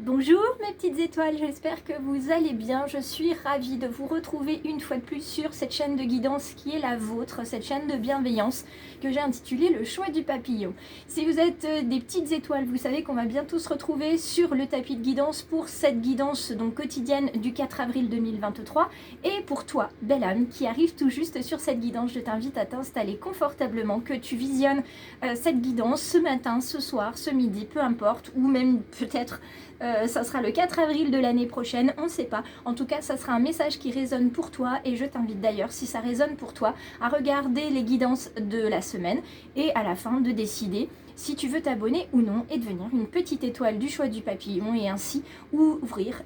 Bonjour mes petites étoiles, j'espère que vous allez bien. Je suis ravie de vous retrouver une fois de plus sur cette chaîne de guidance qui est la vôtre, cette chaîne de bienveillance que j'ai intitulée Le choix du papillon. Si vous êtes des petites étoiles, vous savez qu'on va bientôt se retrouver sur le tapis de guidance pour cette guidance donc quotidienne du 4 avril 2023. Et pour toi, belle âme, qui arrive tout juste sur cette guidance, je t'invite à t'installer confortablement, que tu visionnes cette guidance ce matin, ce soir, ce midi, peu importe, ou même peut-être ça sera le 4 avril de l'année prochaine, on ne sait pas. En tout cas, ça sera un message qui résonne pour toi et je t'invite d'ailleurs, si ça résonne pour toi, à regarder les guidances de la semaine et à la fin de décider si tu veux t'abonner ou non et devenir une petite étoile du choix du papillon et ainsi ouvrir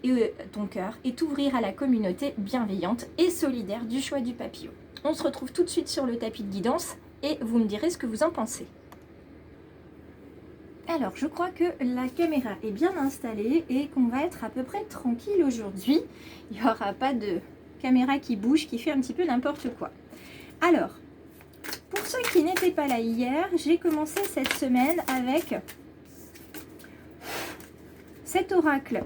ton cœur et t'ouvrir à la communauté bienveillante et solidaire du choix du papillon. On se retrouve tout de suite sur le tapis de guidance et vous me direz ce que vous en pensez. Alors, je crois que la caméra est bien installée et qu'on va être à peu près tranquille aujourd'hui. Il n'y aura pas de caméra qui bouge, qui fait un petit peu n'importe quoi. Alors, pour ceux qui n'étaient pas là hier, j'ai commencé cette semaine avec cet oracle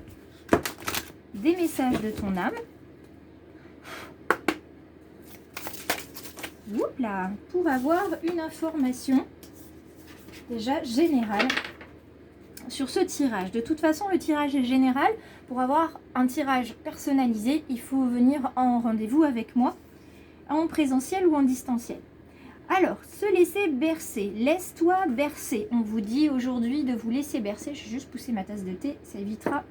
des messages de ton âme. Oups là, pour avoir une information déjà générale sur ce tirage. De toute façon, le tirage est général. Pour avoir un tirage personnalisé, il faut venir en rendez-vous avec moi, en présentiel ou en distanciel. Alors, se laisser bercer. Laisse-toi bercer. On vous dit aujourd'hui de vous laisser bercer. Je vais juste pousser ma tasse de thé, ça évitera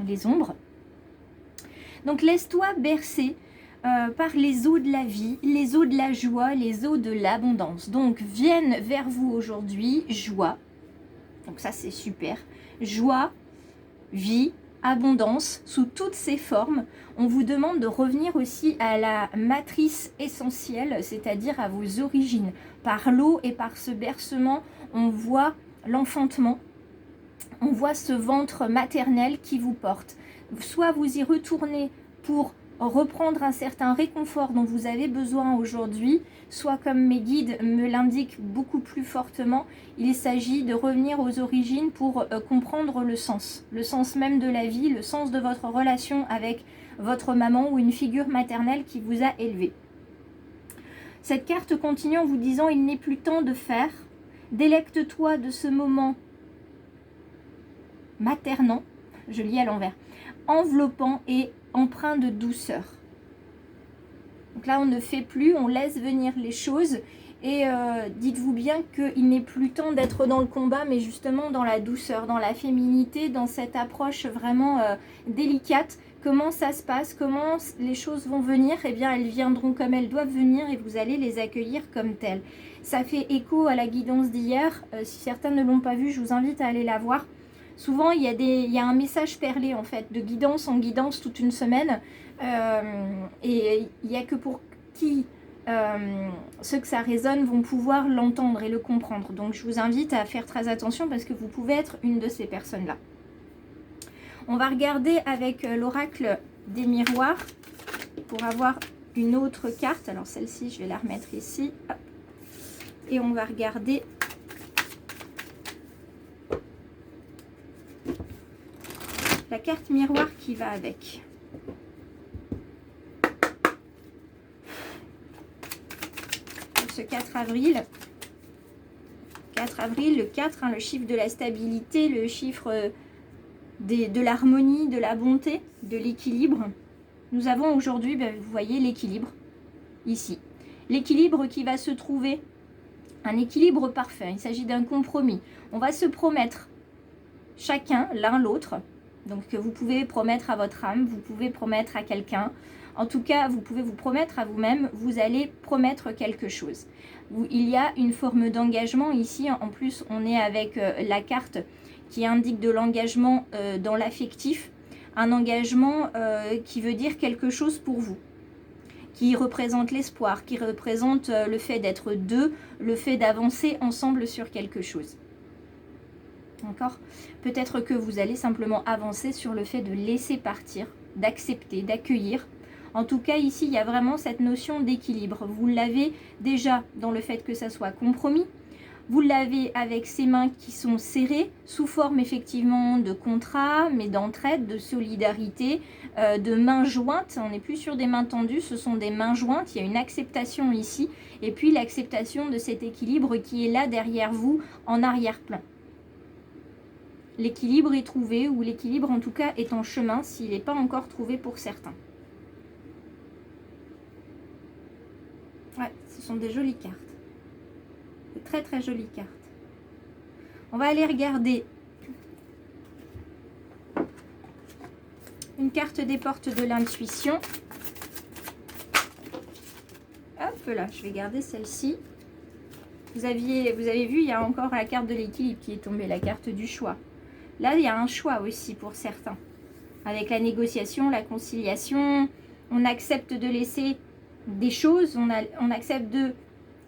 les ombres. Donc, laisse-toi bercer par les eaux de la vie, les eaux de la joie, les eaux de l'abondance. Donc, viennent vers vous aujourd'hui joie. Donc ça, c'est super. Joie, vie, abondance, sous toutes ses formes. On vous demande de revenir aussi à la matrice essentielle, c'est-à-dire à vos origines. Par l'eau et par ce bercement, on voit l'enfantement. On voit ce ventre maternel qui vous porte. Soit vous y retournez pour reprendre un certain réconfort dont vous avez besoin aujourd'hui, soit comme mes guides me l'indiquent beaucoup plus fortement, il s'agit de revenir aux origines pour comprendre le sens même de la vie, le sens de votre relation avec votre maman ou une figure maternelle qui vous a élevé. Cette carte continue en vous disant: il n'est plus temps de faire, délecte-toi de ce moment maternant, je lis à l'envers, enveloppant et empreint de douceur. Donc là, on ne fait plus, on laisse venir les choses et dites-vous bien qu'il n'est plus temps d'être dans le combat, mais justement dans la douceur, dans la féminité, dans cette approche vraiment délicate. Comment ça se passe, comment les choses vont venir? Eh bien, elles viendront comme elles doivent venir et vous allez les accueillir comme telles. Ça fait écho à la guidance d'hier. Si certains ne l'ont pas vue, je vous invite à aller la voir. Souvent, il y a un message perlé en fait, de guidance en guidance toute une semaine. Et il n'y a que pour qui ceux que ça résonne vont pouvoir l'entendre et le comprendre. Donc, je vous invite à faire très attention parce que vous pouvez être une de ces personnes-là. On va regarder avec l'oracle des miroirs pour avoir une autre carte. Alors, celle-ci, je vais la remettre ici. Hop. Et on va regarder la carte miroir qui va avec. Ce 4 avril, le 4, le chiffre de la stabilité, le chiffre de l'harmonie, de la bonté, de l'équilibre. Nous avons aujourd'hui, vous voyez, l'équilibre ici. L'équilibre qui va se trouver, un équilibre parfait. Il s'agit d'un compromis. On va se promettre chacun, l'un l'autre. Donc, vous pouvez promettre à votre âme, vous pouvez promettre à quelqu'un. En tout cas, vous pouvez vous promettre à vous-même, vous allez promettre quelque chose. Il y a une forme d'engagement ici. En plus, on est avec la carte qui indique de l'engagement dans l'affectif. Un engagement qui veut dire quelque chose pour vous, qui représente l'espoir, qui représente le fait d'être deux, le fait d'avancer ensemble sur quelque chose. D'accord? Peut-être que vous allez simplement avancer sur le fait de laisser partir, d'accepter, d'accueillir. En tout cas, ici, il y a vraiment cette notion d'équilibre. Vous l'avez déjà dans le fait que ça soit compromis. Vous l'avez avec ces mains qui sont serrées, sous forme effectivement de contrat, mais d'entraide, de solidarité, de mains jointes. On n'est plus sur des mains tendues, ce sont des mains jointes. Il y a une acceptation ici. Et puis l'acceptation de cet équilibre qui est là derrière vous, en arrière-plan. L'équilibre est trouvé, ou l'équilibre en tout cas est en chemin, s'il n'est pas encore trouvé pour certains. Ouais, ce sont des jolies cartes. De très très jolies cartes. On va aller regarder une carte des portes de l'intuition. Hop là, je vais garder celle-ci. Vous avez vu, il y a encore la carte de l'équilibre qui est tombée, la carte du choix. Là, il y a un choix aussi pour certains. Avec la négociation, la conciliation, on accepte de laisser des choses, on accepte de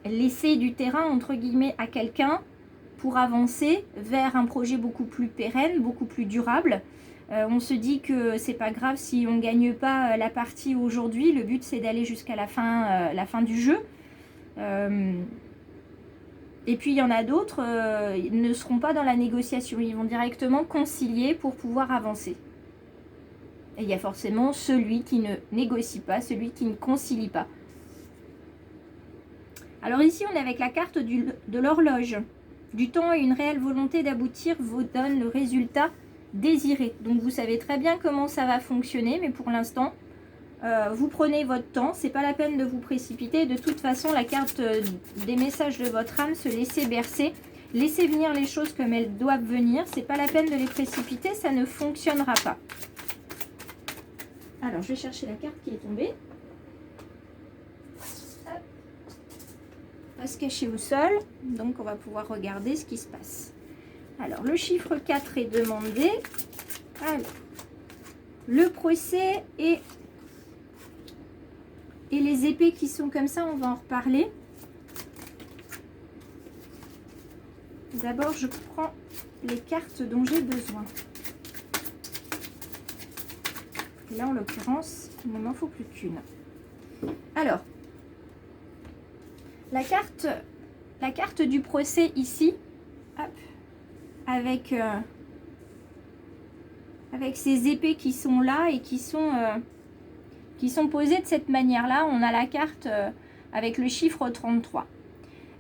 laisser du terrain, entre guillemets, à quelqu'un pour avancer vers un projet beaucoup plus pérenne, beaucoup plus durable. On se dit que c'est pas grave si on ne gagne pas la partie aujourd'hui. Le but, c'est d'aller jusqu'à la fin du jeu. Et puis, il y en a d'autres, ils ne seront pas dans la négociation. Ils vont directement concilier pour pouvoir avancer. Et il y a forcément celui qui ne négocie pas, celui qui ne concilie pas. Alors ici, on est avec la carte de l'horloge. Du temps et une réelle volonté d'aboutir vous donne le résultat désiré. Donc, vous savez très bien comment ça va fonctionner, mais pour l'instant, vous prenez votre temps. C'est pas la peine de vous précipiter. De toute façon, la carte des messages de votre âme, se laisser bercer. Laissez venir les choses comme elles doivent venir. C'est pas la peine de les précipiter, ça ne fonctionnera pas. Alors, je vais chercher la carte qui est tombée. Hop. On va se cacher au sol. Donc, on va pouvoir regarder ce qui se passe. Alors, le chiffre 4 est demandé. Alors, le procès et les épées qui sont comme ça, on va en reparler. D'abord, je prends les cartes dont j'ai besoin. Là, en l'occurrence, il ne m'en faut plus qu'une. Alors, la carte du procès ici, hop, avec ces épées qui sont là et qui sont posées de cette manière-là. On a la carte avec le chiffre 33.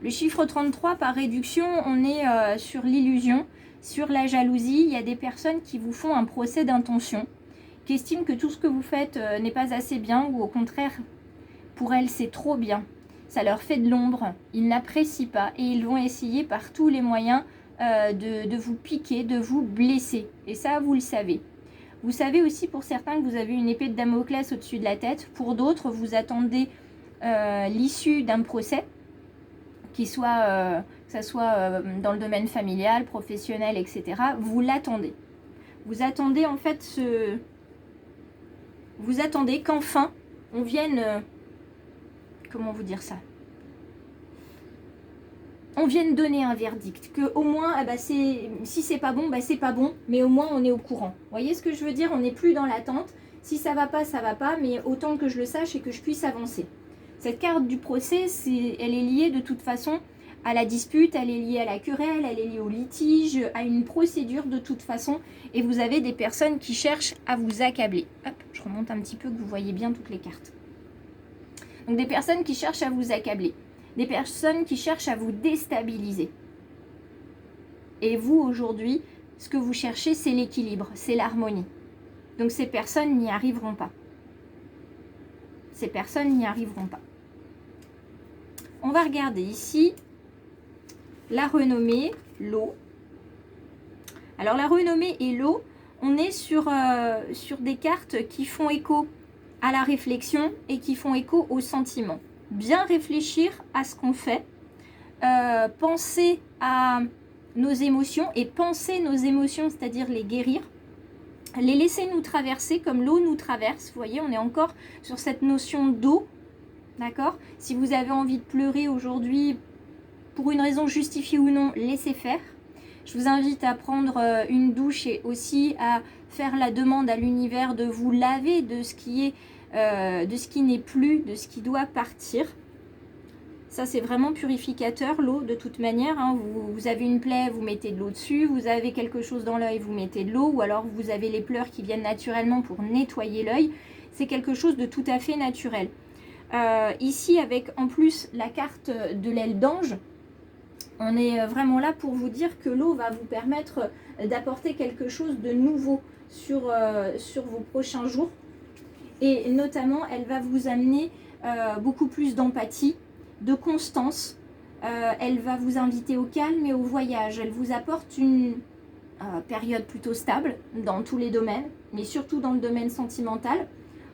Le chiffre 33, par réduction, on est sur l'illusion, sur la jalousie. Il y a des personnes qui vous font un procès d'intention, qui estiment que tout ce que vous faites n'est pas assez bien, ou au contraire, pour elles, c'est trop bien. Ça leur fait de l'ombre, ils n'apprécient pas et ils vont essayer par tous les moyens de vous piquer, de vous blesser. Et ça, vous le savez. Vous savez aussi pour certains que vous avez une épée de Damoclès au-dessus de la tête. Pour d'autres, vous attendez l'issue d'un procès, que ça soit dans le domaine familial, professionnel, etc. Vous l'attendez. Vous attendez en fait Vous attendez qu'enfin on vienne... comment vous dire ça? On vienne donner un verdict. Que au moins, si c'est pas bon, c'est pas bon. Mais au moins, on est au courant. Vous voyez ce que je veux dire? On n'est plus dans l'attente. Si ça va pas, ça va pas. Mais autant que je le sache et que je puisse avancer. Cette carte du procès, elle est liée de toute façon à la dispute, elle est liée à la querelle, elle est liée au litige, à une procédure de toute façon. Et vous avez des personnes qui cherchent à vous accabler. Hop, je remonte un petit peu que vous voyez bien toutes les cartes. Donc des personnes qui cherchent à vous accabler. Des personnes qui cherchent à vous déstabiliser. Et vous, aujourd'hui, ce que vous cherchez, c'est l'équilibre, c'est l'harmonie. Donc ces personnes n'y arriveront pas. Ces personnes n'y arriveront pas. On va regarder ici la renommée, l'eau. Alors la renommée et l'eau, on est sur des cartes qui font écho à la réflexion et qui font écho au sentiment. Bien réfléchir à ce qu'on fait, penser à nos émotions et penser nos émotions, c'est-à-dire les guérir, les laisser nous traverser comme l'eau nous traverse. Vous voyez, on est encore sur cette notion d'eau, d'accord? Si vous avez envie de pleurer aujourd'hui, pour une raison justifiée ou non, laissez faire. Je vous invite à prendre une douche et aussi à faire la demande à l'univers de vous laver de ce qui est, de ce qui n'est plus, de ce qui doit partir. Ça, c'est vraiment purificateur, l'eau, de toute manière. Hein. Vous avez une plaie, vous mettez de l'eau dessus. Vous avez quelque chose dans l'œil, vous mettez de l'eau. Ou alors, vous avez les pleurs qui viennent naturellement pour nettoyer l'œil. C'est quelque chose de tout à fait naturel. Ici, avec en plus la carte de l'aile d'ange, on est vraiment là pour vous dire que l'eau va vous permettre d'apporter quelque chose de nouveau sur vos prochains jours. Et notamment, elle va vous amener beaucoup plus d'empathie, de constance. Elle va vous inviter au calme et au voyage. Elle vous apporte une période plutôt stable dans tous les domaines, mais surtout dans le domaine sentimental.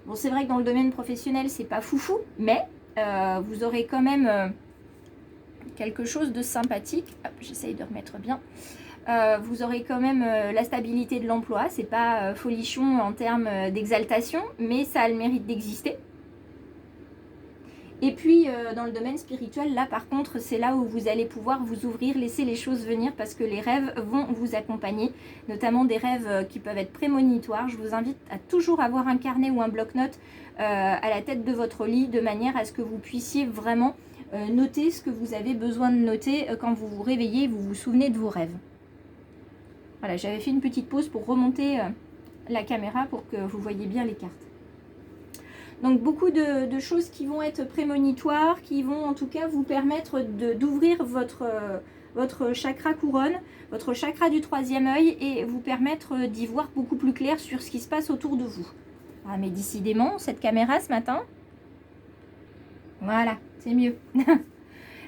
Bon, c'est vrai que dans le domaine professionnel, c'est pas foufou, mais vous aurez quand même quelque chose de sympathique. Hop, j'essaye de remettre bien. Vous aurez quand même la stabilité de l'emploi. C'est pas folichon en termes d'exaltation, mais ça a le mérite d'exister. Et puis dans le domaine spirituel, là par contre, c'est là où vous allez pouvoir vous ouvrir, laisser les choses venir, parce que les rêves vont vous accompagner, notamment des rêves qui peuvent être prémonitoires. Je vous invite à toujours avoir un carnet ou un bloc-notes à la tête de votre lit, de manière à ce que vous puissiez vraiment noter ce que vous avez besoin de noter quand vous vous réveillez et vous vous souvenez de vos rêves. Voilà, j'avais fait une petite pause pour remonter la caméra pour que vous voyez bien les cartes. Donc beaucoup de choses qui vont être prémonitoires, qui vont en tout cas vous permettre d'ouvrir votre chakra couronne, votre chakra du troisième œil, et vous permettre d'y voir beaucoup plus clair sur ce qui se passe autour de vous. Ah, mais décidément, cette caméra ce matin, voilà, c'est mieux.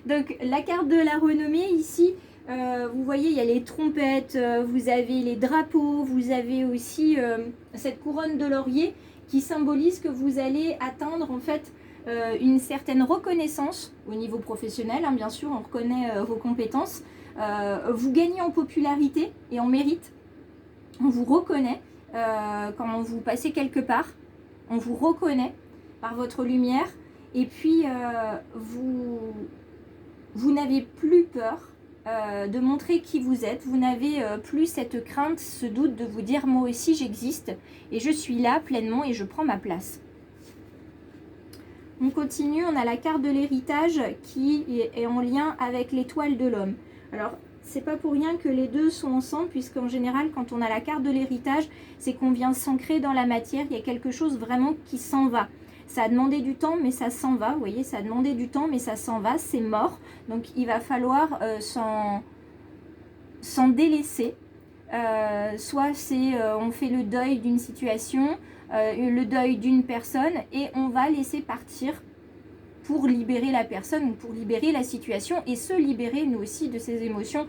Donc la carte de la renommée ici, vous voyez, il y a les trompettes, vous avez les drapeaux, vous avez aussi cette couronne de laurier qui symbolise que vous allez atteindre en fait une certaine reconnaissance au niveau professionnel, hein, bien sûr, on reconnaît vos compétences, vous gagnez en popularité et en mérite, on vous reconnaît quand vous passez quelque part, on vous reconnaît par votre lumière, et puis vous n'avez plus peur de montrer qui vous êtes, vous n'avez plus cette crainte, ce doute de vous dire moi aussi j'existe et je suis là pleinement et je prends ma place. On continue, on a la carte de l'héritage qui est en lien avec l'étoile de l'homme. Alors c'est pas pour rien que les deux sont ensemble, puisqu'en général quand on a la carte de l'héritage, c'est qu'on vient s'ancrer dans la matière, il y a quelque chose vraiment qui s'en va. Ça a demandé du temps, mais ça s'en va. Vous voyez, ça a demandé du temps, mais ça s'en va. C'est mort. Donc, il va falloir s'en délaisser. Soit c'est on fait le deuil d'une situation, le deuil d'une personne, et on va laisser partir pour libérer la personne ou pour libérer la situation et se libérer, nous aussi, de ces émotions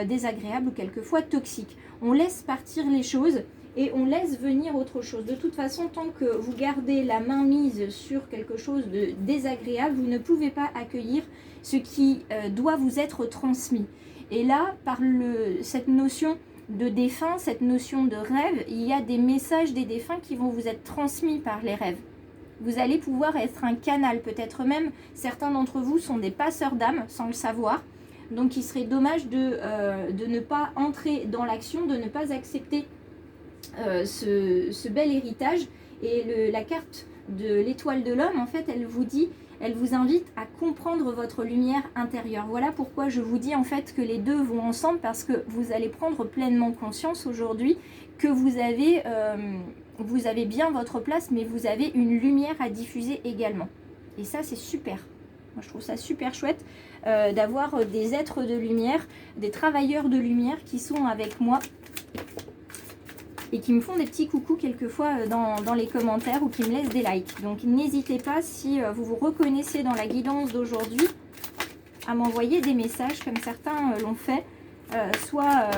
désagréables ou quelquefois toxiques. On laisse partir les choses. Et on laisse venir autre chose. De toute façon, tant que vous gardez la main mise sur quelque chose de désagréable, vous ne pouvez pas accueillir ce qui doit vous être transmis. Et là, par cette notion de défunt, cette notion de rêve, il y a des messages des défunts qui vont vous être transmis par les rêves. Vous allez pouvoir être un canal, peut-être même certains d'entre vous sont des passeurs d'âme sans le savoir. Donc il serait dommage de ne pas entrer dans l'action, de ne pas accepter ce bel héritage. Et la carte de l'étoile de l'homme, en fait, elle vous invite à comprendre votre lumière intérieure. Voilà pourquoi je vous dis en fait que les deux vont ensemble, parce que vous allez prendre pleinement conscience aujourd'hui que vous avez bien votre place, mais vous avez une lumière à diffuser également. Et ça, c'est super. Moi, je trouve ça super chouette d'avoir des êtres de lumière, des travailleurs de lumière qui sont avec moi et qui me font des petits coucous quelquefois dans les commentaires ou qui me laissent des likes. Donc n'hésitez pas, si vous vous reconnaissez dans la guidance d'aujourd'hui, à m'envoyer des messages comme certains l'ont fait, soit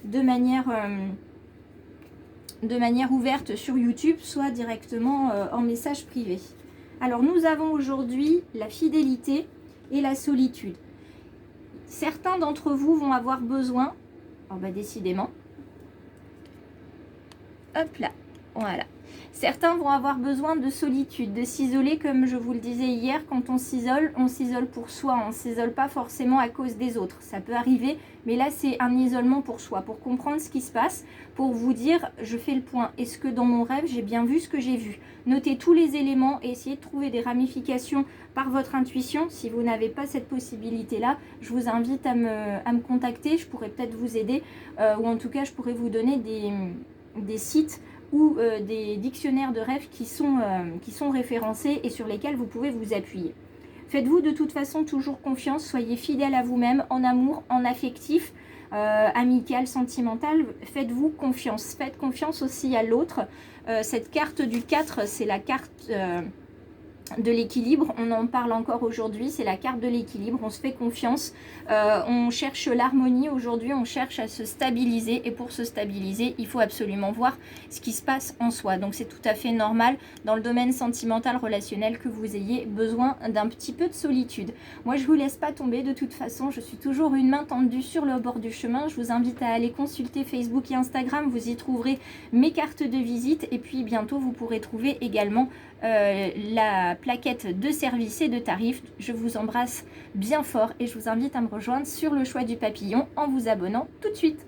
de manière ouverte sur YouTube, soit directement en message privé. Alors nous avons aujourd'hui la fidélité et la solitude. Certains d'entre vous vont avoir besoin, oh bah décidément, hop là, Voilà. Certains vont avoir besoin de solitude, de s'isoler, comme je vous le disais hier. Quand on s'isole pour soi, on ne s'isole pas forcément à cause des autres. Ça peut arriver, mais là c'est un isolement pour soi, pour comprendre ce qui se passe, pour vous dire, je fais le point. Est-ce que dans mon rêve, j'ai bien vu ce que j'ai vu? Notez tous les éléments et essayez de trouver des ramifications par votre intuition. Si vous n'avez pas cette possibilité-là, je vous invite à me contacter. Je pourrais peut-être vous aider, ou en tout cas, je pourrais vous donner des sites ou des dictionnaires de rêves qui sont référencés et sur lesquels vous pouvez vous appuyer. Faites-vous de toute façon toujours confiance, soyez fidèle à vous-même, en amour, en affectif, amical, sentimental, faites-vous confiance. Faites confiance aussi à l'autre. Cette carte du 4, c'est la carte de l'équilibre, on en parle encore aujourd'hui, c'est la carte de l'équilibre, on se fait confiance, on cherche l'harmonie aujourd'hui, on cherche à se stabiliser et pour se stabiliser, il faut absolument voir ce qui se passe en soi. Donc c'est tout à fait normal dans le domaine sentimental, relationnel que vous ayez besoin d'un petit peu de solitude. Moi je vous laisse pas tomber, de toute façon je suis toujours une main tendue sur le bord du chemin. Je vous invite à aller consulter Facebook et Instagram, vous y trouverez mes cartes de visite et puis bientôt vous pourrez trouver également la plaquette de service et de tarifs. Je vous embrasse bien fort et je vous invite à me rejoindre sur le choix du papillon en vous abonnant tout de suite.